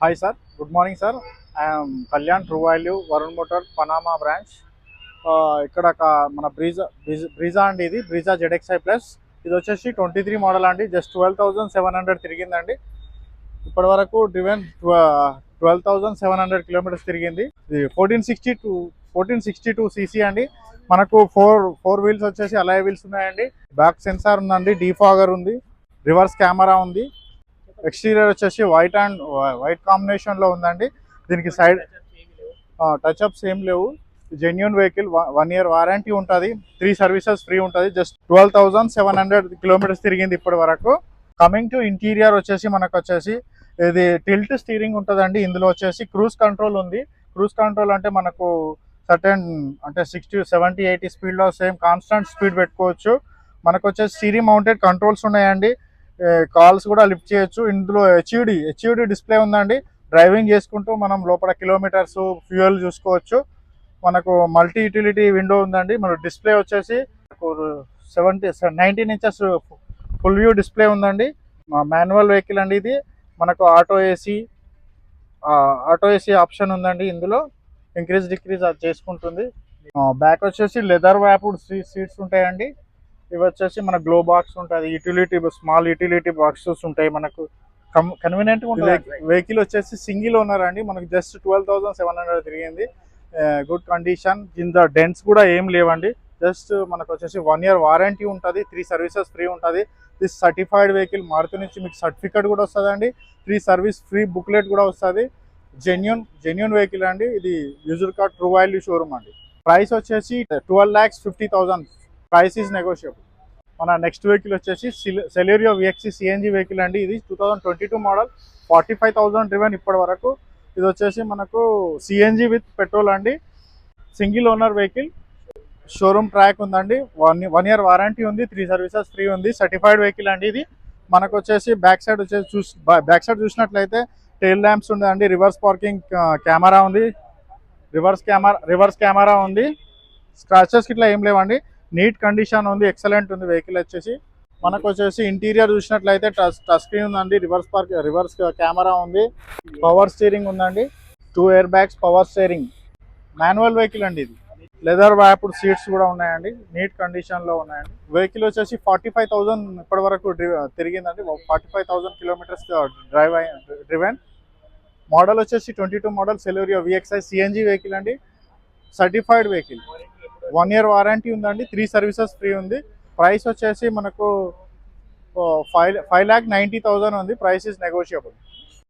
Hi sir, good morning sir. I am Kalyan True Value Varun Motor Panama branch. ఇక్కడ మన బ్రీజా అండి, ఇది Brezza ZXi plus. ఇది వచ్చేసి 23 మోడల్ అండి. జస్ట్ 12,700 తిరిగిందండి. ఇప్పటి వరకు డ్రివెన్ 12,700 కిలోమీటర్స్ తిరిగింది. ఇది 1462 cc అండి. మనకు ఫోర్ వీల్స్ వచ్చేసి అలాయ్ వీల్స్ ఉన్నాయండి. బ్యాక్ సెన్సార్ ఉందండి, డీఫాగర్ ఉంది, రివర్స్ కెమెరా ఉంది. ఎక్స్టీరియర్ వచ్చేసి వైట్ కాంబినేషన్ లో ఉందండి. దీనికి సైడ్ టచ్ అప్స్ ఏం లేవు. జెన్యూన్ వెహికల్, 1 year వారంటీ ఉంటుంది, 3 సర్వీసెస్ ఫ్రీ ఉంటుంది. జస్ట్ 12,700 కిలోమీటర్స్ తిరిగింది ఇప్పటి వరకు. కమింగ్ టు ఇంటీరియర్ వచ్చేసి మనకు వచ్చేసి ఇది టిల్ట్ స్టీరింగ్ ఉంటుందండి. ఇందులో వచ్చేసి క్రూజ్ కంట్రోల్ ఉంది. క్రూజ్ కంట్రోల్ అంటే మనకు సర్టెన్ అంటే 60, 70, 80 స్పీడ్లో సేమ్ కాన్స్టెంట్ స్పీడ్ పెట్టుకోవచ్చు. మనకు వచ్చేసి సిరీ మౌంటెడ్ కంట్రోల్స్ ఉన్నాయండి. కాల్స్ కూడా లిఫ్ట్ చేయొచ్చు. ఇందులో హెచ్యూడి డిస్ప్లే ఉందండి. డ్రైవింగ్ చేసుకుంటూ మనం లోపల కిలోమీటర్స్, ఫ్యూయల్ చూసుకోవచ్చు. మనకు మల్టీ యూటిలిటీ విండో ఉందండి. మన డిస్ప్లే వచ్చేసి 19 inches ఫుల్ వ్యూ డిస్ప్లే ఉందండి. మాన్యువల్ వెహికల్ అండి ఇది. మనకు ఆటో ఏసీ ఆప్షన్ ఉందండి. ఇందులో ఇంక్రీజ్ డిక్రీజ్ అది చేసుకుంటుంది. బ్యాక్ వచ్చేసి లెదర్ వ్యాప్డ్ సీట్స్ ఉంటాయండి. ఇవి వచ్చేసి మన గ్లో బాక్స్ ఉంటుంది, స్మాల్ యూటిలిటీ బాక్సెస్ ఉంటాయి. మనకు కన్వీనియంట్గా ఉంటుంది. వెహికల్ వచ్చేసి సింగిల్ ఓనర్ అండి. మనకు జస్ట్ 12,700 తిరిగింది. Good condition. కింద డెంట్స్ కూడా ఏం లేవండి. జస్ట్ మనకు వచ్చేసి 1 year వారంటీ ఉంటుంది, 3 సర్వీసెస్ ఫ్రీ ఉంటుంది. This certified vehicle. మారుతి నుంచి మీకు సర్టిఫికేట్ కూడా వస్తుందండి, 3 సర్వీస్ ఫ్రీ బుక్లెట్ కూడా వస్తుంది. జెన్యూన్ వెహికల్ అండి. ఇది user card true value showroom అండి. ప్రైస్ వచ్చేసి 12,50,000. Price is negotiable. మన నెక్స్ట్ వెహికల్ వచ్చేసి సెలెరియో VXC CNG వెహికల్ అండి. ఇది 2022 మోడల్, 45,000 డ్రివెన్ ఇప్పటి వరకు. ఇది వచ్చేసి మనకు CNG విత్ పెట్రోల్ అండి. Single owner vehicle, showroom track ఉందండి. 1 year వారంటీ ఉంది, 3 సర్వీసెస్ ఫ్రీ ఉంది. సర్టిఫైడ్ వెహికల్ అండి ఇది. మనకు వచ్చేసి బ్యాక్ సైడ్ చూసినట్లయితే టెయిల్ ల్యాంప్స్ ఉందండి. రివర్స్ పార్కింగ్ కెమెరా ఉంది, రివర్స్ కెమెరా ఉంది. స్క్రాచెస్ ఇట్లా ఏం లేవండి. నీట్ కండిషన్ ఉంది, ఎక్సలెంట్ ఉంది వెహికల్ వచ్చేసి. మనకు వచ్చేసి ఇంటీరియర్ చూసినట్లయితే టచ్ స్క్రీన్ ఉందండి, రివర్స్ కెమెరా ఉంది, పవర్ స్టీరింగ్ ఉందండి, 2 air bags, power steering. Manual vehicle అండి ఇది. లెదర్ వ్యాప్డ్ సీట్స్ కూడా ఉన్నాయండి, నీట్ కండిషన్ లో ఉన్నాయండి. వెహికల్ వచ్చేసి 45,000 ఇప్పటి వరకు తిరిగిందండి. 45,000 కిలోమీటర్స్ డ్రివెన్. మోడల్ వచ్చేసి 22 model Celerio VXI CNG vehicle అండి. సర్టిఫైడ్ వెహికల్, 1 year వారంటీ ఉందండి, 3 సర్వీసెస్ ఫ్రీ ఉంది. ప్రైస్ వచ్చేసి మనకు 5,90,000 ఉంది. Price is negotiable.